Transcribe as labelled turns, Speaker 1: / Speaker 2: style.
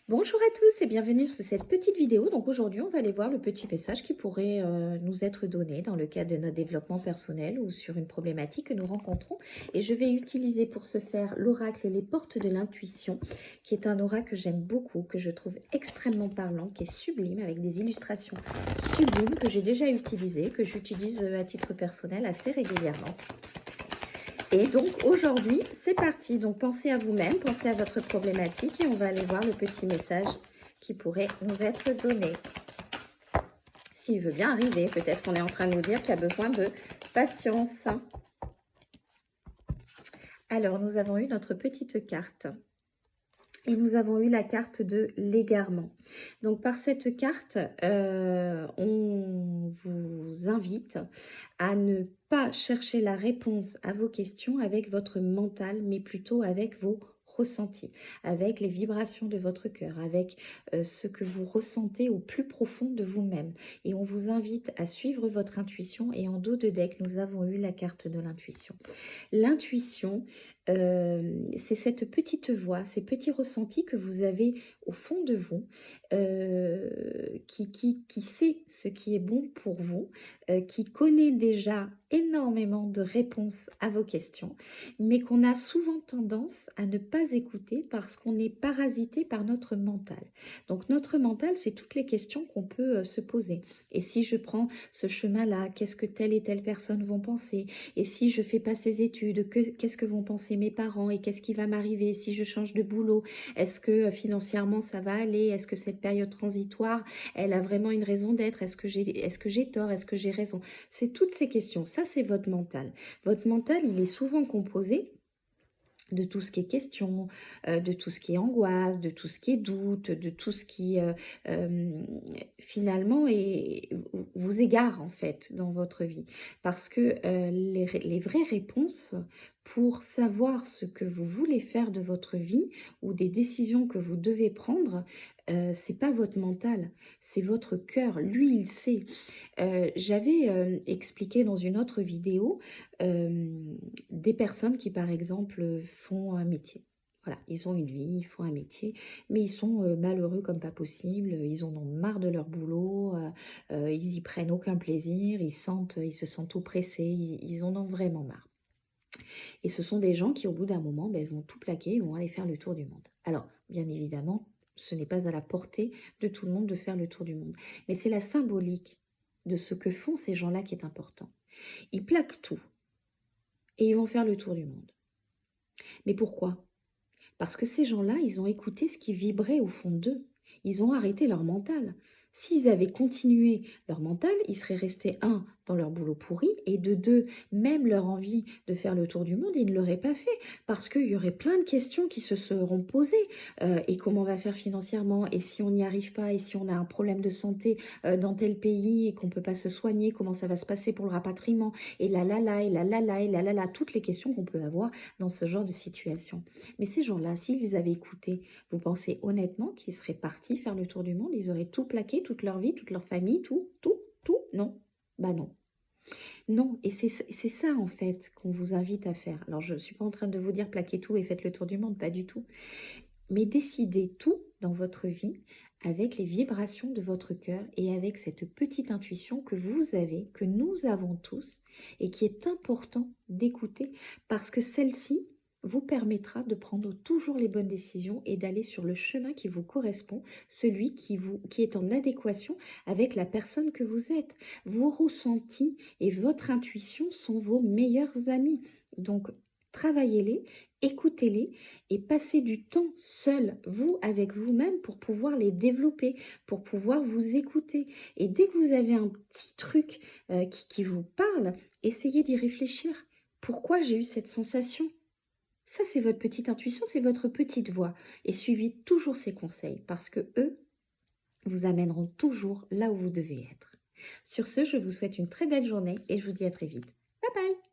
Speaker 1: Bonjour à tous et bienvenue sur cette petite vidéo. Donc aujourd'hui, on va aller voir le petit message qui pourrait nous être donné dans le cadre de notre développement personnel ou sur une problématique que nous rencontrons. Et je vais utiliser pour ce faire l'oracle Les Portes de l'Intuition, qui est un oracle que j'aime beaucoup, que je trouve extrêmement parlant, qui est sublime, avec des illustrations sublimes que j'ai déjà utilisées, que j'utilise à titre personnel assez régulièrement. Et donc aujourd'hui, c'est parti. Donc pensez à vous-même, pensez à votre problématique et on va aller voir le petit message qui pourrait nous être donné. S'il veut bien arriver, peut-être qu'on est en train de nous dire qu'il y a besoin de patience. Alors, nous avons eu notre petite carte. Et nous avons eu la carte de l'égarement. Donc par cette carte, on vous invite à ne pas chercher la réponse à vos questions avec votre mental, mais plutôt avec vos ressentis, avec les vibrations de votre cœur, avec ce que vous ressentez au plus profond de vous-même. Et on vous invite à suivre votre intuition. Et en dos de deck, nous avons eu la carte de l'intuition. L'intuition, c'est cette petite voix, ces petits ressentis que vous avez au fond de vous, qui sait ce qui est bon pour vous, qui connaît déjà énormément de réponses à vos questions, mais qu'on a souvent tendance à ne pas écouter parce qu'on est parasité par notre mental. Donc notre mental, c'est toutes les questions qu'on peut se poser. Et si je prends ce chemin-là, qu'est-ce que telle et telle personne vont penser? Et si je fais pas ces études, qu'est-ce que vont penser mes parents et qu'est-ce qui va m'arriver si je change de boulot? Est-ce que financièrement ça va aller? Est-ce que cette période transitoire, elle a vraiment une raison d'être? Est-ce que j'ai tort? Est-ce que j'ai raison? C'est toutes ces questions. Ça, c'est votre mental. Votre mental, il est souvent composé de tout ce qui est question, de tout ce qui est angoisse, de tout ce qui est doute, de tout ce qui finalement vous égare en fait dans votre vie. Parce que les vraies réponses pour savoir ce que vous voulez faire de votre vie ou des décisions que vous devez prendre, c'est pas votre mental, c'est votre cœur. Lui, il sait. J'avais expliqué dans une autre vidéo des personnes qui, par exemple, font un métier. Voilà, ils ont une vie, ils font un métier, mais ils sont malheureux comme pas possible, ils en ont marre de leur boulot, ils y prennent aucun plaisir, ils se sentent oppressés, ils en ont vraiment marre. Et ce sont des gens qui, au bout d'un moment, ben, vont tout plaquer, vont aller faire le tour du monde. Alors, bien évidemment, ce n'est pas à la portée de tout le monde de faire le tour du monde, mais c'est la symbolique de ce que font ces gens-là qui est important. Ils plaquent tout et ils vont faire le tour du monde. Mais pourquoi? Parce que ces gens-là, ils ont écouté ce qui vibrait au fond d'eux. Ils ont arrêté leur mental. S'ils avaient continué leur mental, ils seraient restés, un, dans leur boulot pourri, et de deux, même leur envie de faire le tour du monde, ils ne l'auraient pas fait, parce qu'il y aurait plein de questions qui se seront posées. Et comment on va faire financièrement? Et si on n'y arrive pas? Et si on a un problème de santé dans tel pays et qu'on ne peut pas se soigner? Comment ça va se passer pour le rapatriement? Et là, là, là, et là, là, là, et là, là, là, toutes les questions qu'on peut avoir dans ce genre de situation. Mais ces gens-là, s'ils avaient écouté, vous pensez honnêtement qu'ils seraient partis faire le tour du monde? Ils auraient tout plaqué, toute leur vie, toute leur famille, tout, tout, tout? Non. Bah non. Non, et c'est ça en fait qu'on vous invite à faire. Alors je ne suis pas en train de vous dire plaquez tout et faites le tour du monde, pas du tout. Mais décidez tout dans votre vie avec les vibrations de votre cœur et avec cette petite intuition que vous avez, que nous avons tous, et qui est important d'écouter parce que celle-ci vous permettra de prendre toujours les bonnes décisions et d'aller sur le chemin qui vous correspond, celui qui est en adéquation avec la personne que vous êtes. Vos ressentis et votre intuition sont vos meilleurs amis. Donc, travaillez-les, écoutez-les et passez du temps seul, vous, avec vous-même, pour pouvoir les développer, pour pouvoir vous écouter. Et dès que vous avez un petit truc qui vous parle, essayez d'y réfléchir. Pourquoi j'ai eu cette sensation? Ça, c'est votre petite intuition, c'est votre petite voix. Et suivez toujours ces conseils parce que eux vous amèneront toujours là où vous devez être. Sur ce, je vous souhaite une très belle journée et je vous dis à très vite. Bye bye!